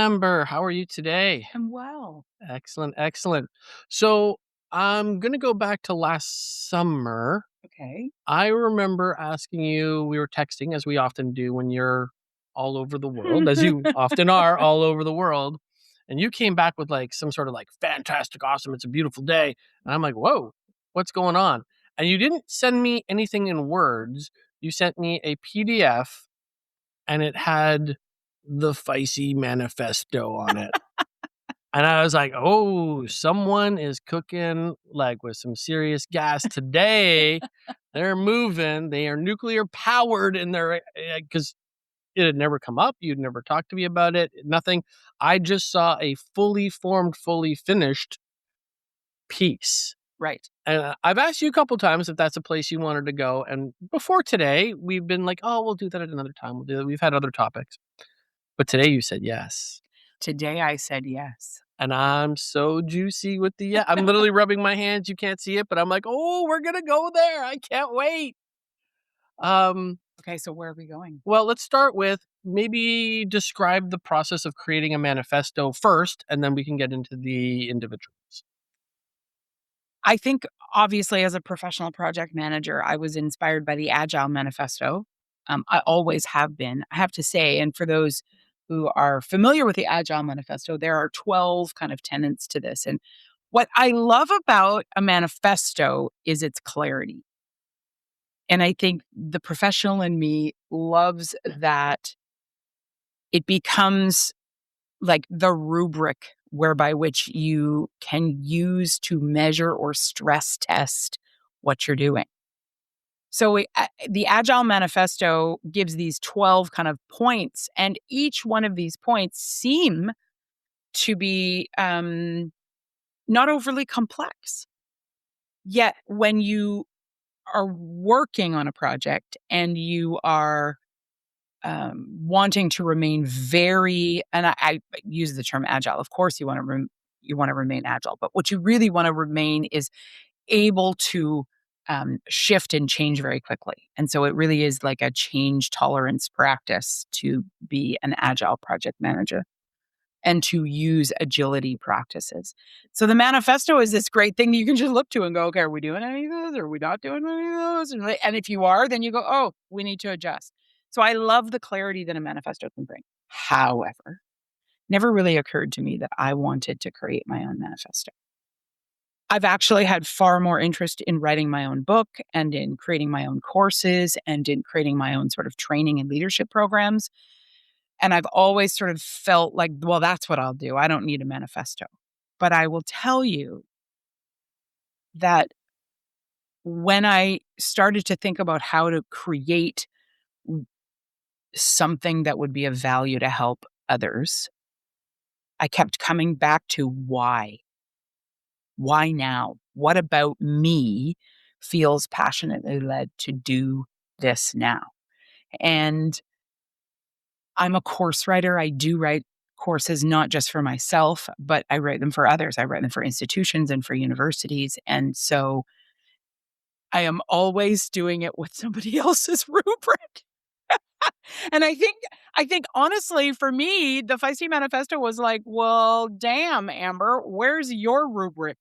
Amber. How are you today? I'm well. Excellent, excellent. So I'm going to go back to last summer. Okay. I remember asking you, we were texting as we often do when you're all over the world, as you often are all over the world. And you came back with like some sort of like fantastic, awesome, it's a beautiful day. And I'm like, whoa, what's going on? And you didn't send me anything in words. You sent me a PDF and it had the Feisty Manifesto on it. And I was like, oh, someone is cooking like with some serious gas today. They're moving. They are nuclear powered in their, because it had never come up. You'd never talked to me about it. Nothing. I just saw a fully formed, fully finished piece. Right. And I've asked you a couple times if that's a place you wanted to go. And before today, we've been like, oh, we'll do that at another time. We'll do that. We've had other topics. But today you said yes. Today I said yes. And I'm so juicy with the yeah. I'm literally rubbing my hands. You can't see it, but I'm like, oh, we're gonna go there. I can't wait. Okay, so where are we going? Well, let's start with maybe describe the process of creating a manifesto first, and then we can get into the individuals. I think obviously as a professional project manager, I was inspired by the Agile Manifesto. I always have been, I have to say. And for those who are familiar with the Agile Manifesto, there are 12 kind of tenets to this. And what I love about a manifesto is its clarity. And I think the professional in me loves that it becomes like the rubric whereby which you can use to measure or stress test what you're doing. So the Agile Manifesto gives these 12 kind of points, and each one of these points seem to be not overly complex. Yet when you are working on a project and you are wanting to remain very, and I use the term agile. Of course, you want to remain agile, but what you really want to remain is able to shift and change very quickly. And so it really is like a change tolerance practice to be an agile project manager and to use agility practices. So the manifesto is this great thing that you can just look to and go, okay, are we doing any of those? Are we not doing any of those? And if you are, then you go, oh, we need to adjust. So I love the clarity that a manifesto can bring. However, never really occurred to me that I wanted to create my own manifesto. I've actually had far more interest in writing my own book and in creating my own courses and in creating my own sort of training and leadership programs. And I've always sort of felt like, well, that's what I'll do. I don't need a manifesto. But I will tell you that when I started to think about how to create something that would be of value to help others, I kept coming back to why. Why now? What about me feels passionately led to do this now? And I'm a course writer. I do write courses not just for myself, but I write them for others. I write them for institutions and for universities. And so I am always doing it with somebody else's rubric. And I think honestly for me, the Feisty Manifesto was like, well, damn, Amber, where's your rubric?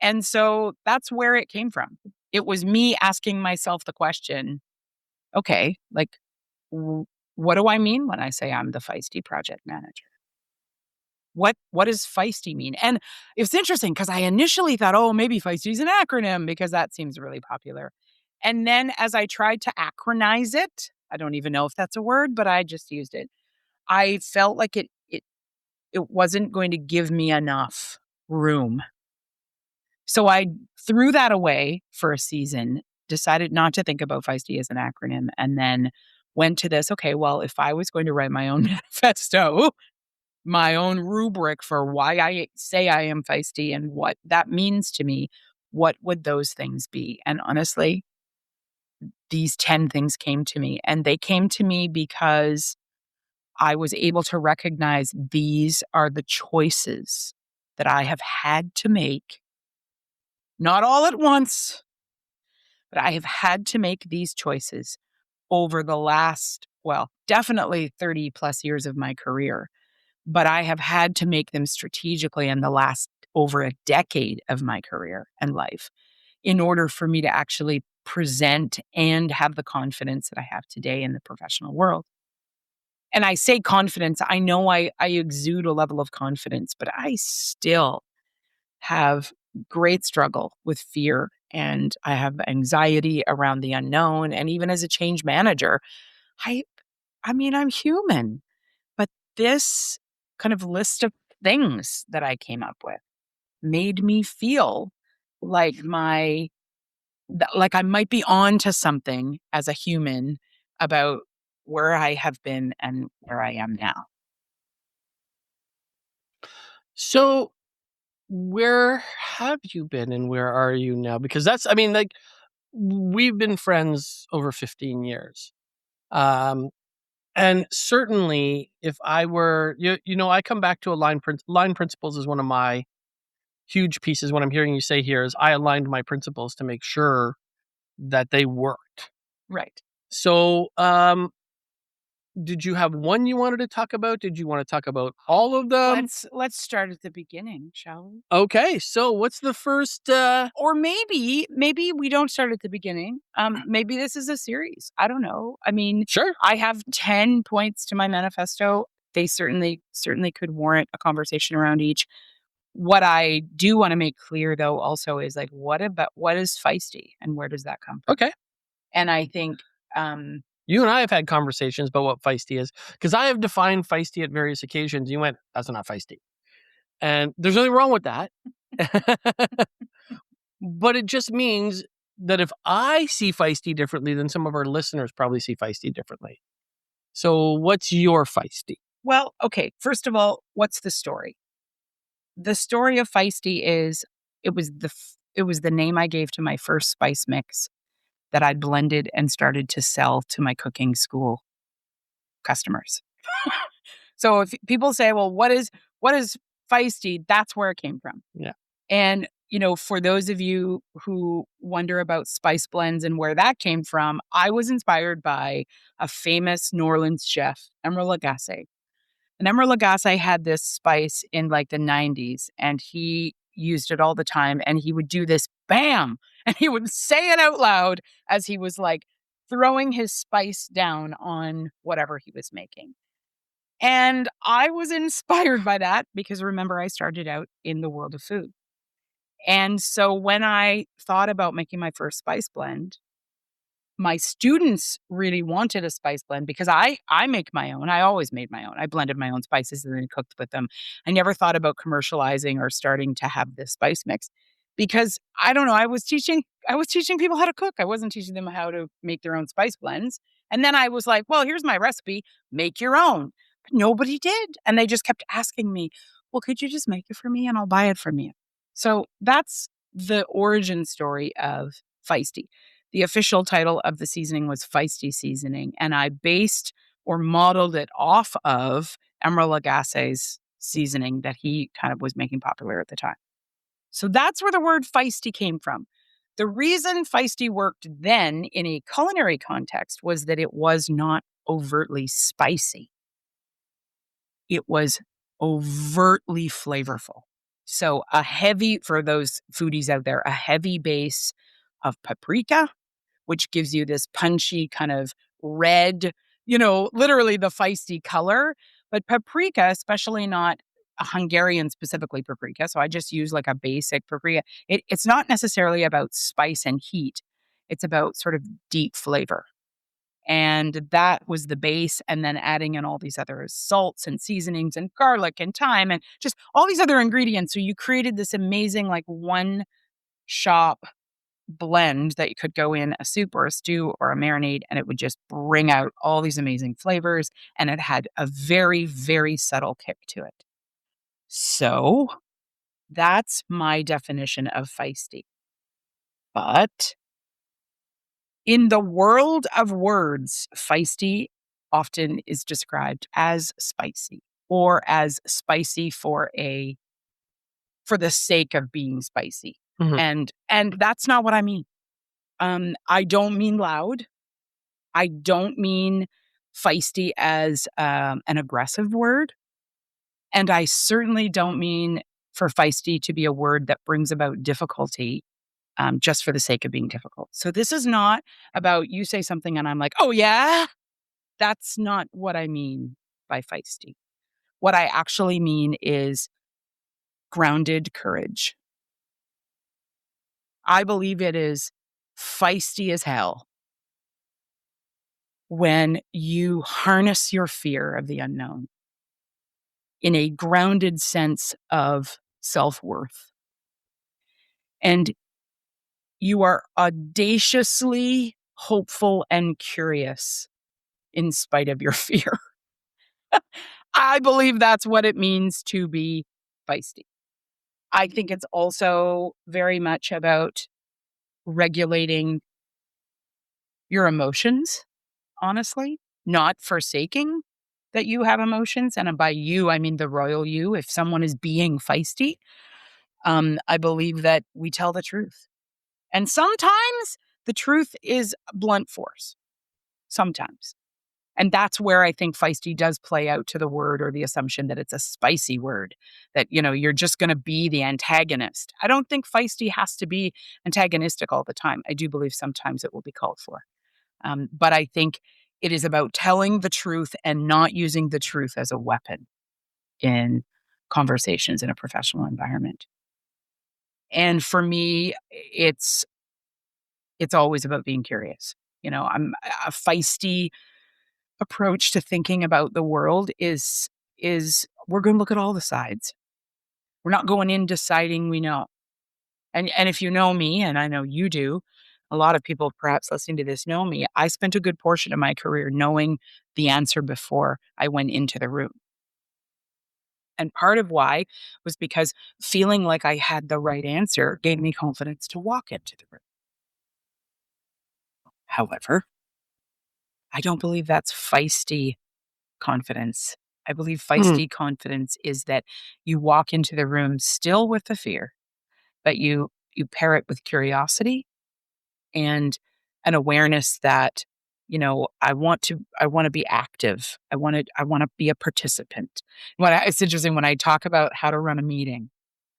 And so that's where it came from. It was me asking myself the question, okay, like, what do I mean when I say I'm the Feisty project manager? What does feisty mean? And it's interesting because I initially thought, oh, maybe feisty is an acronym because that seems really popular. And then as I tried to acronize it, I don't even know if that's a word, but I just used it. I felt like it wasn't going to give me enough room. So I threw that away for a season, decided not to think about feisty as an acronym, and then went to this, okay, well, if I was going to write my own manifesto, my own rubric for why I say I am feisty and what that means to me, what would those things be? And honestly, these 10 things came to me. And they came to me because I was able to recognize these are the choices that I have had to make, not all at once, but I have had to make these choices over the last, well, definitely 30 plus years of my career but I have had to make them strategically in the last over a decade of my career and life in order for me to actually present and have the confidence that I have today in the professional world. And I say confidence, I know I exude a level of confidence, but I still have great struggle with fear, and I have anxiety around the unknown. And even as a change manager, I I mean, I'm human, but this kind of list of things that I came up with made me feel like like I might be on to something as a human about where I have been and where I am now. So, where have you been and where are you now? Because that's, I mean, like, we've been friends over 15 years. Um, and certainly if I were, I come back to line principles is one of my huge pieces. What I'm hearing you say here is I aligned my principles to make sure that they worked. Right. So, did you have one you wanted to talk about? Did you want to talk about all of them? Let's start at the beginning, shall we? Okay, so what's the first? Or maybe we don't start at the beginning. Maybe this is a series. I don't know. I mean, Sure. I have 10 points to my manifesto. They certainly could warrant a conversation around each. What I do want to make clear though also is like what is feisty and where does that come from? Okay. And I think um You and I have had conversations about what feisty is because I have defined feisty at various occasions. You went, "That's not feisty," and there's nothing wrong with that. But it just means that if I see feisty differently, then some of our listeners probably see feisty differently. So, what's your feisty? well, okay, first of all, what's the story? The story of feisty is it was the name I gave to my first spice mix that I blended and started to sell to my cooking school customers. So if people say, "Well, what is feisty?" That's where it came from. Yeah. And for those of you who wonder about spice blends and where that came from, I was inspired by a famous New Orleans chef, Emeril Lagasse. And Emeril Lagasse had this spice in like the 90s, and he used it all the time. And he would do this bam, and he would say it out loud as he was like throwing his spice down on whatever he was making. And I was inspired by that because remember, I started out in the world of food. And so when I thought about making my first spice blend, my students really wanted a spice blend because I make my own. I always made my own. I blended my own spices and then cooked with them. I never thought about commercializing or starting to have this spice mix because I don't know, I was teaching people how to cook. I wasn't teaching them how to make their own spice blends. And then I was like, "Well, here's my recipe. Make your own." But nobody did. And they just kept asking me, "Well, could you just make it for me and I'll buy it from you?" So that's the origin story of Feisty. The official title of the seasoning was Feisty Seasoning, and I based or modeled it off of Emeril Lagasse's seasoning that he kind of was making popular at the time. So that's where the word feisty came from. The reason feisty worked then in a culinary context was that it was not overtly spicy. It was overtly flavorful. So a heavy, for those foodies out there, a heavy base of paprika, which gives you this punchy kind of red, literally the feisty color. But paprika, especially not a Hungarian specifically paprika, so I just use like a basic paprika. It's not necessarily about spice and heat. It's about sort of deep flavor. And that was the base. And then adding in all these other salts and seasonings and garlic and thyme and just all these other ingredients. So you created this amazing, like one shop blend that you could go in a soup or a stew or a marinade, and it would just bring out all these amazing flavors. And it had a very, very subtle kick to it. So that's my definition of feisty. But in the world of words, feisty often is described as spicy or as spicy for the sake of being spicy. Mhm. And that's not what I mean. I don't mean loud. I don't mean feisty as an aggressive word. And I certainly don't mean for feisty to be a word that brings about difficulty just for the sake of being difficult. So this is not about you say something and I'm like, oh, yeah. That's not what I mean by feisty. What I actually mean is grounded courage. I believe it is feisty as hell when you harness your fear of the unknown in a grounded sense of self-worth. And you are audaciously hopeful and curious in spite of your fear. I believe that's what it means to be feisty. I think it's also very much about regulating your emotions, honestly, not forsaking that you have emotions. And by you, I mean the royal you. If someone is being feisty, I believe that we tell the truth. And sometimes the truth is blunt force. Sometimes. And that's where I think feisty does play out to the word or the assumption that it's a spicy word, that, you're just going to be the antagonist. I don't think feisty has to be antagonistic all the time. I do believe sometimes it will be called for. But I think it is about telling the truth and not using the truth as a weapon in conversations in a professional environment. And for me, it's always about being curious. I'm a feisty approach to thinking about the world is we're going to look at all the sides. We're not going in deciding we know. And if you know me, and I know you do, a lot of people perhaps listening to this know me. I spent a good portion of my career knowing the answer before I went into the room. And part of why was because feeling like I had the right answer gave me confidence to walk into the room. However, I don't believe that's feisty confidence. I believe feisty confidence is that you walk into the room still with the fear, but you pair it with curiosity and an awareness that, I want to be active. I want to be a participant. It's interesting when I talk about how to run a meeting.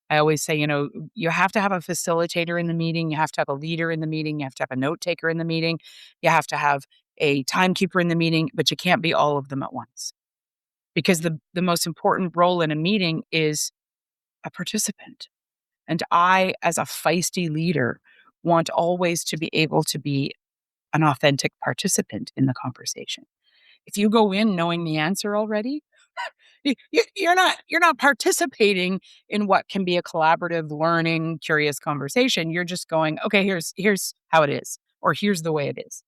I always say, you have to have a facilitator in the meeting, you have to have a leader in the meeting, you have to have a note taker in the meeting, you have to have a timekeeper in the meeting, but you can't be all of them at once. Because the most important role in a meeting is a participant. And I, as a feisty leader, want always to be able to be an authentic participant in the conversation. If you go in knowing the answer already, you're not participating in what can be a collaborative, learning, curious conversation. You're just going, okay, here's how it is, or here's the way it is.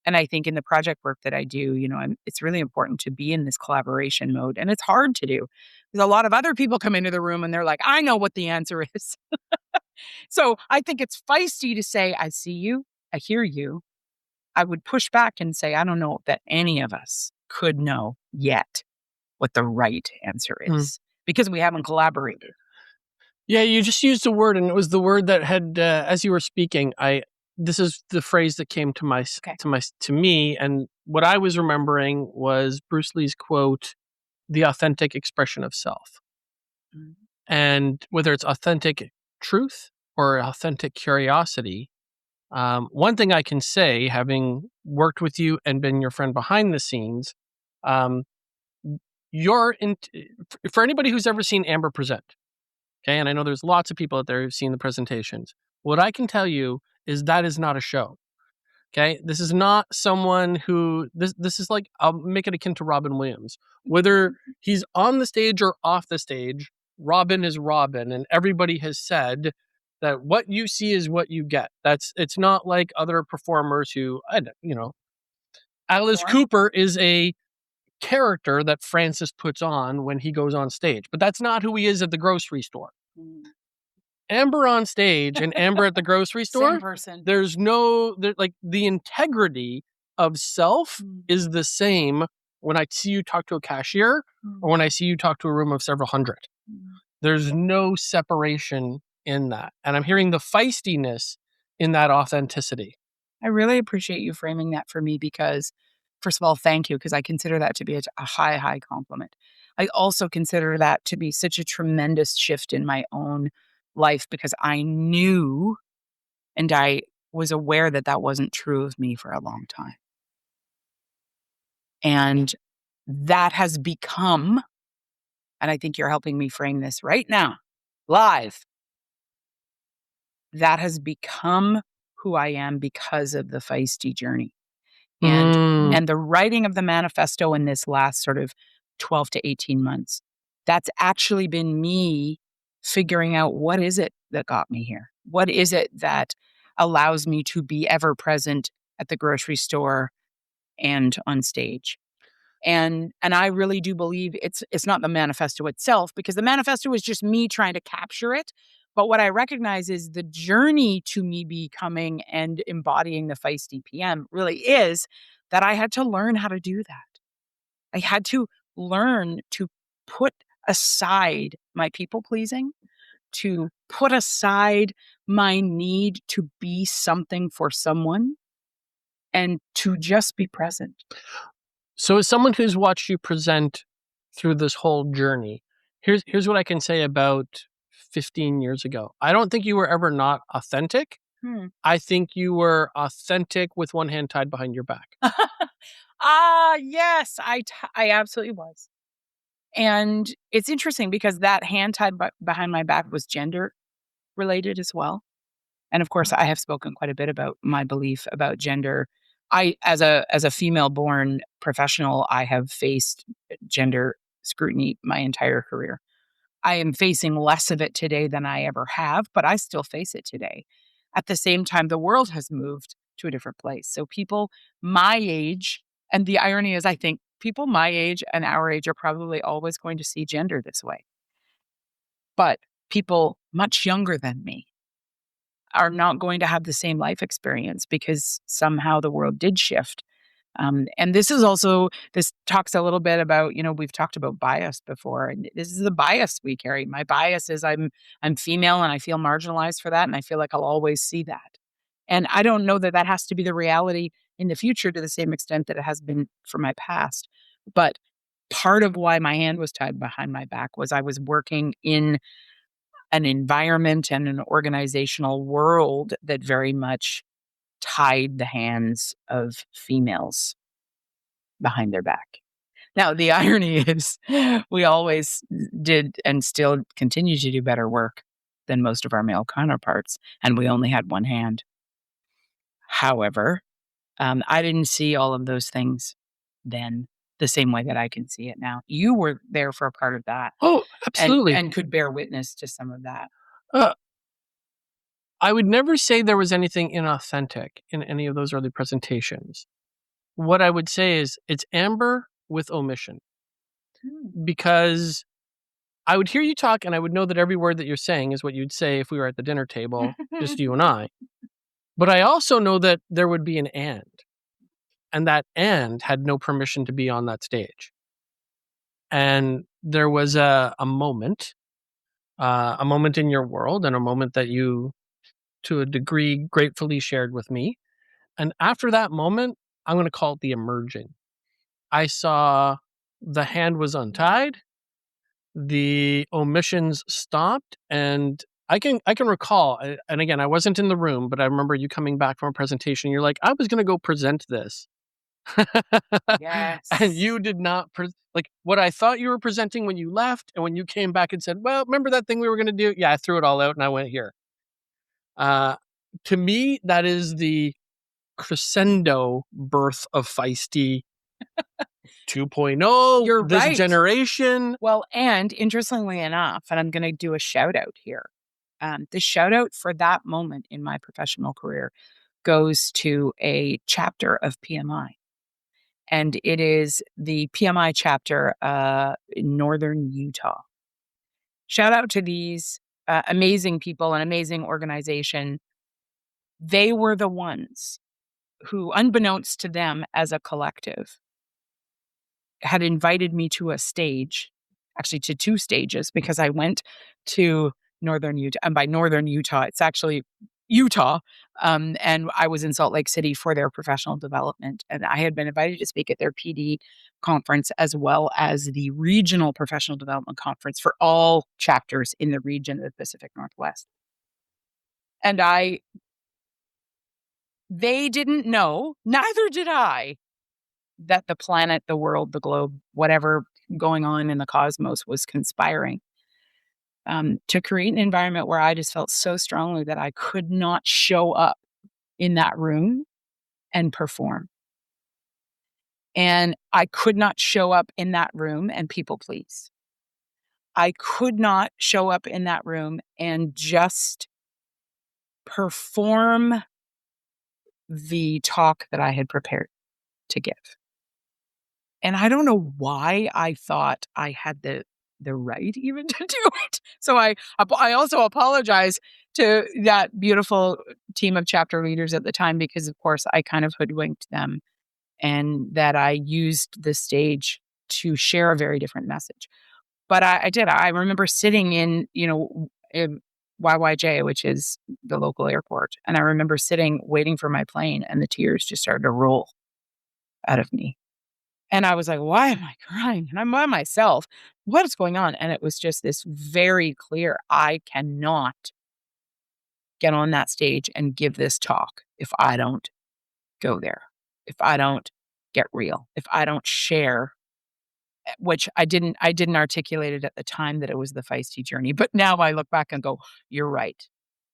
And I think in the project work that I do, it's really important to be in this collaboration mode. And it's hard to do because a lot of other people come into the room and they're like, I know what the answer is. So I think it's feisty to say, I see you, I hear you. I would push back and say, I don't know that any of us could know yet what the right answer is because we haven't collaborated. Yeah, you just used a word, and it was the word that had, as you were speaking, this is the phrase that came Okay. to me, and what I was remembering was Bruce Lee's quote, "The authentic expression of self." Mm. And whether it's authentic truth or authentic curiosity, one thing I can say, having worked with you and been your friend behind the scenes, um, for anybody who's ever seen Amber present, okay, and I know there's lots of people out there who've seen the presentations. What I can tell you is that is not a show. Okay, this is not someone who this is like, I'll make it akin to Robin Williams. Whether he's on the stage or off the stage, Robin is Robin, and everybody has said that what you see is what you get. It's not like other performers who, Alice Cooper is a character that Francis puts on when he goes on stage, but that's not who he is at the grocery store. Amber on stage and Amber at the grocery store, Same person. there's like the integrity of self is the same when I see you talk to a cashier or when I see you talk to a room of several hundred. There's no separation in that. And I'm hearing the feistiness in that authenticity. I really appreciate you framing that for me because, first of all, thank you, because I consider that to be a high, high compliment. I also consider that to be such a tremendous shift in my own life because I knew and I was aware that that wasn't true of me for a long time. And that has become, and I think you're helping me frame this right now, live, that has become who I am because of the feisty journey. And Mm. and the writing of the manifesto in this last sort of 12 to 18 months, that's actually been me figuring out what is it that got me here? What is it that allows me to be ever present at the grocery store and on stage? And I really do believe it's not the manifesto itself, because the manifesto is just me trying to capture it. But what I recognize is the journey to me becoming and embodying the feisty PM really is that I had to learn how to do that. I had to learn to put aside my people pleasing, to put aside my need to be something for someone, and to just be present. So as someone who's watched you present through this whole journey, here's what I can say about 15 years ago. I don't think you were ever not authentic. Hmm. I think you were authentic with one hand tied behind your back. Yes, I absolutely was. And it's interesting because that hand tied behind my back was gender related as well. And of course, I have spoken quite a bit about my belief about gender. I, as a female born professional, I have faced gender scrutiny my entire career. I am facing less of it today than I ever have, but I still face it today. At the same time, the world has moved to a different place. So people my age, and the irony is, I think people my age and our age are probably always going to see gender this way. But people much younger than me are not going to have the same life experience because somehow the world did shift. And this talks a little bit about, we've talked about bias before, and this is the bias we carry. My bias is I'm female and I feel marginalized for that, and I feel like I'll always see that. And I don't know that that has to be the reality in the future to the same extent that it has been for my past. But part of why my hand was tied behind my back was I was working in an environment and an organizational world that very much tied the hands of females behind their back. Now, the irony is we always did and still continue to do better work than most of our male counterparts, and we only had one hand. However, I didn't see all of those things then the same way that I can see it now. You were there for a part of that Oh, absolutely. and could bear witness to some of that. Uh, I would never say there was anything inauthentic in any of those early presentations. What I would say is it's amber with omission, Hmm. because I would hear you talk and I would know that every word that you're saying is what you'd say if we were at the dinner table, just you and I. But I also know that there would be an and that and had no permission to be on that stage. And there was a moment in your world, and a moment that you, to a degree, gratefully shared with me. And after that moment, I'm going to call it the emerging. I saw the hand was untied, the omissions stopped, and I can recall, and again, I wasn't in the room, but I remember you coming back from a presentation. You're like, I was going to go present this. And Yes. you did not like what I thought you were presenting when you left, and when you came back and said, well, remember that thing we were going to do? Yeah, I threw it all out and I went here. uh to me, that is the crescendo birth of Feisty 2.0, You're this right. generation. Well, and interestingly enough, and I'm going to do a shout out here. The shout out for that moment in my professional career goes to a chapter of PMI. And it is the PMI chapter in Northern Utah. Shout out to these amazing people, an amazing organization. They were the ones who, unbeknownst to them as a collective, had invited me to a stage, actually to two stages, because I went to Northern Utah. And by Northern Utah, it's actually Utah. And I was in Salt Lake City for their professional development. And I had been invited to speak at their PD conference as well as the regional professional development conference for all chapters in the region of the Pacific Northwest. And they didn't know, neither did I, that the planet, the world, the globe, whatever going on in the cosmos was conspiring to create an environment where I just felt so strongly that I could not show up in that room and perform. And I could not show up in that room and people please. I could not show up in that room and just perform the talk that I had prepared to give. And I don't know why I thought I had the right even to do it. So I also apologize to that beautiful team of chapter leaders at the time because, of course, I kind of hoodwinked them and that I used the stage to share a very different message. But I did. I remember sitting in YYJ, which is the local airport, and I remember sitting waiting for my plane, and the tears just started to roll out of me. And I was like, why am I crying? And I'm by myself. What is going on? And it was just this very clear, I cannot get on that stage and give this talk if I don't go there, if I don't get real, if I don't share, which I didn't articulate it at the time that it was the Feisty journey. But now I look back and go, you're right.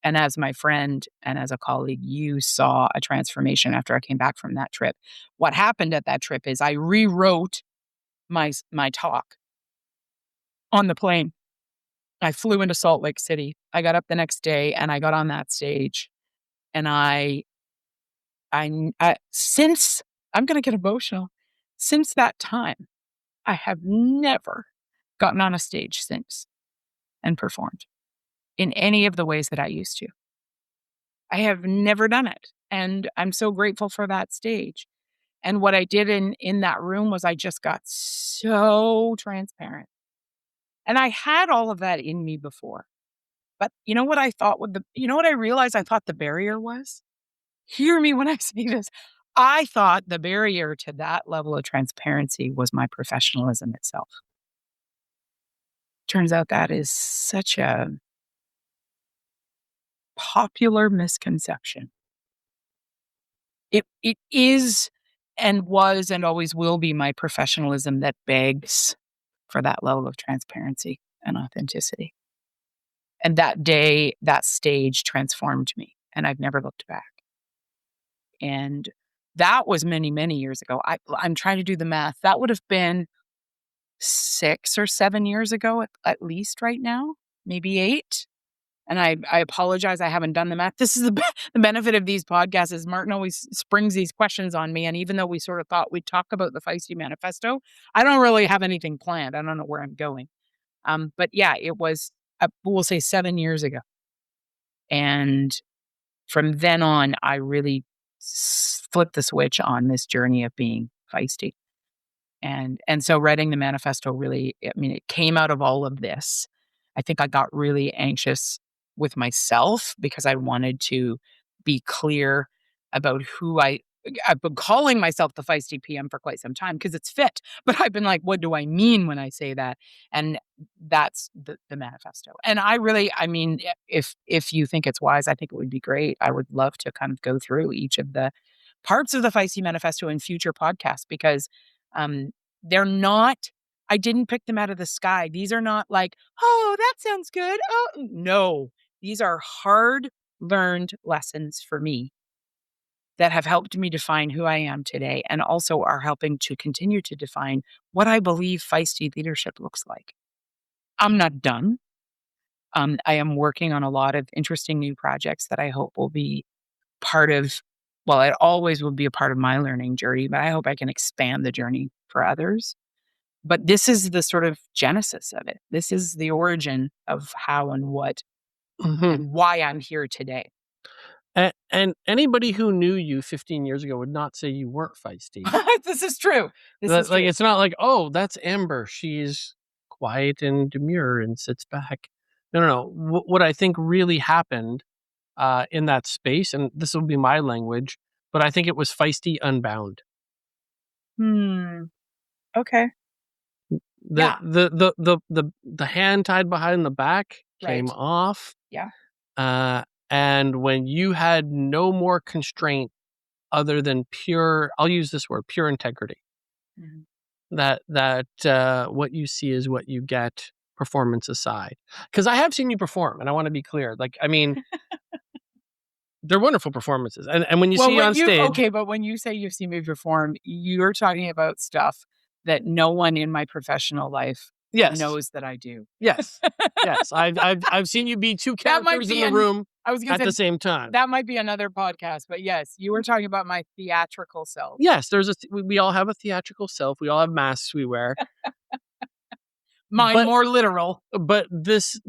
And as my friend and as a colleague, you saw a transformation after I came back from that trip. What happened at that trip is I rewrote my talk on the plane. I flew into Salt Lake City. I got up the next day and I got on that stage. And since I'm going to get emotional, since that time, I have never gotten on a stage since and performed in any of the ways that I used to. I have never done it. And I'm so grateful for that stage. And what I did in that room was I just got so transparent. And I had all of that in me before. But you know what I thought you know what I realized I thought the barrier was? Hear me when I say this. I thought the barrier to that level of transparency was my professionalism itself. Turns out that is such a popular misconception. It is and was and always will be my professionalism that begs for that level of transparency and authenticity. And that day, that stage transformed me, and I've never looked back. And that was many, many years ago. I'm trying to do the math. That would have been 6 or 7 years ago, at least right now, maybe 8. And I apologize, I haven't done the math. This is the benefit of these podcasts is Martin always springs these questions on me. And even though we sort of thought we'd talk about the Feisty Manifesto, I don't really have anything planned. I don't know where I'm going. But yeah, it was, we'll say 7 years ago. And from then on, I really flipped the switch on this journey of being feisty. And so writing the manifesto really, I mean, it came out of all of this. I think I got really anxious with myself because I wanted to be clear about who I've been calling myself the Feisty PM for quite some time because it's fit. But I've been like, what do I mean when I say that? And that's the manifesto. And I mean, if you think it's wise, I think it would be great. I would love to kind of go through each of the parts of the Feisty Manifesto in future podcasts because they're not, I didn't pick them out of the sky. These are not like, oh, that sounds good. Oh, no. These are hard learned lessons for me that have helped me define who I am today and also are helping to continue to define what I believe feisty leadership looks like. I'm not done. I am working on a lot of interesting new projects that I hope will be part of, well, it always will be a part of my learning journey, but I hope I can expand the journey for others. But this is the sort of genesis of it. This is the origin of how and what and why I'm here today. And anybody who knew you 15 years ago would not say you weren't feisty. This is true. Like, it's not like, oh, that's Amber. She's quiet and demure and sits back. No. What I think really happened in that space, and this will be my language, but I think it was feisty unbound. Okay. The the hand tied behind the back came Right. off. Yeah. And when you had no more constraint other than pure, I'll use this word, pure integrity. Mhm. That what you see is what you get, performance aside. Because I have seen you perform, and I want to be clear. Like, I mean, they're wonderful performances, and when you see you on stage, but when you say you've seen me perform, you're talking about stuff that no one in my professional life yes, knows that I do. yes, yes, I've seen you be two That might characters in be the room I was gonna at say the same time. that might be another podcast, but yes, you were talking about my theatrical self. Yes, we all have a theatrical self. We all have masks we wear. Mine But more literal. this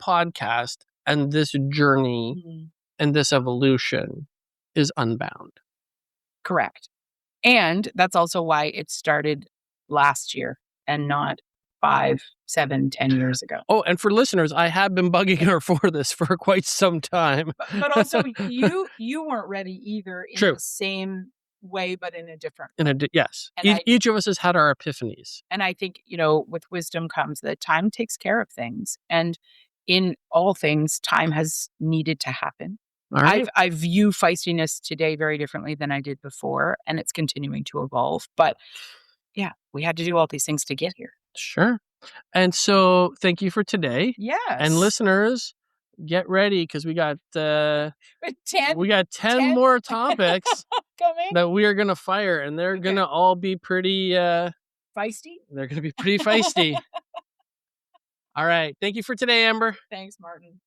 podcast and this journey Mhm. and this evolution is unbound. Correct. And that's also why it started last year and not 5, 7, 10 years ago. Oh, and for listeners, I have been bugging her for this for quite some time. But also you weren't ready either in True. the same way, but in a different And way. yes, And I each of us has had our epiphanies. and I think, with wisdom comes that time takes care of things. And in all things, time has needed to happen. All right. I view feistiness today very differently than I did before, and it's continuing to evolve. But yeah, we had to do all these things to get here. Sure. And so thank you for today. Yes. And listeners, get ready because we got 10 10 more topics coming. that we are gonna fire, and they're Okay. gonna all be pretty Feisty? they're gonna be pretty feisty. All right. Thank you for today, Amber. Thanks, Martin.